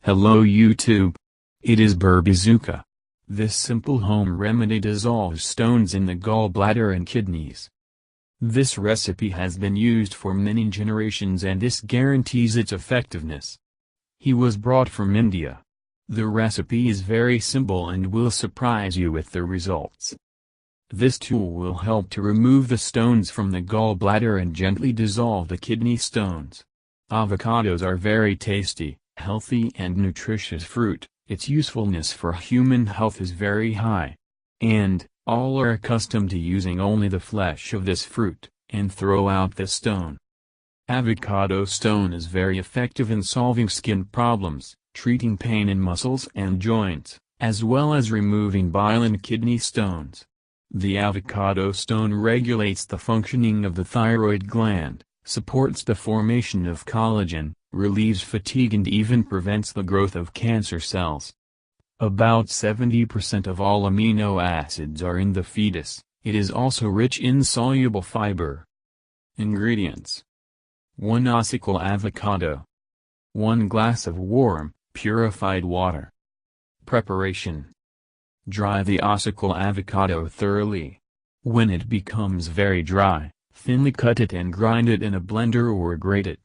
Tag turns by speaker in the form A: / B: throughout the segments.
A: Hello YouTube. It is Berbizooka. This simple home remedy dissolves stones in the gallbladder and kidneys. This recipe has been used for many generations and this guarantees its effectiveness. He was brought from India. The recipe is very simple and will surprise you with the results. This tool will help to remove the stones from the gallbladder and gently dissolve the kidney stones. Avocados are very tasty, healthy and nutritious fruit. Its usefulness for human health is very high. And, all are accustomed to using only the flesh of this fruit, and throw out the stone. Avocado stone is very effective in solving skin problems, treating pain in muscles and joints, as well as removing bile and kidney stones. The avocado stone regulates the functioning of the thyroid gland, supports the formation of collagen, relieves fatigue and even prevents the growth of cancer cells. About 70% of all amino acids are in the fetus. It is also rich in soluble fiber. Ingredients: 1 ossicle avocado, 1 glass of warm, purified water. Preparation: dry the ossicle avocado thoroughly. When it becomes very dry, thinly cut it and grind it in a blender or grate it.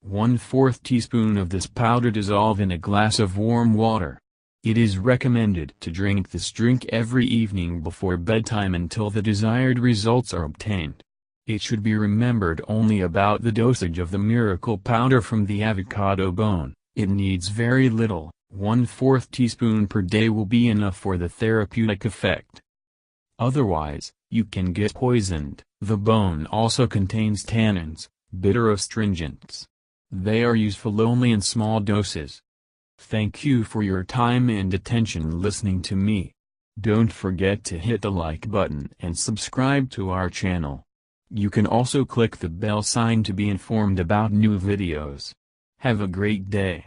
A: 1/4 teaspoon of this powder dissolve in a glass of warm water. It is recommended to drink this drink every evening before bedtime until the desired results are obtained. It should be remembered only about the dosage of the miracle powder from the avocado bone. It needs very little, 1/4 teaspoon per day will be enough for the therapeutic effect. Otherwise, you can get poisoned. The bone also contains tannins, bitter astringents. They are useful only in small doses. Thank you for your time and attention listening to me. Don't forget to hit the like button and subscribe to our channel. You can also click the bell sign to be informed about new videos. Have a great day.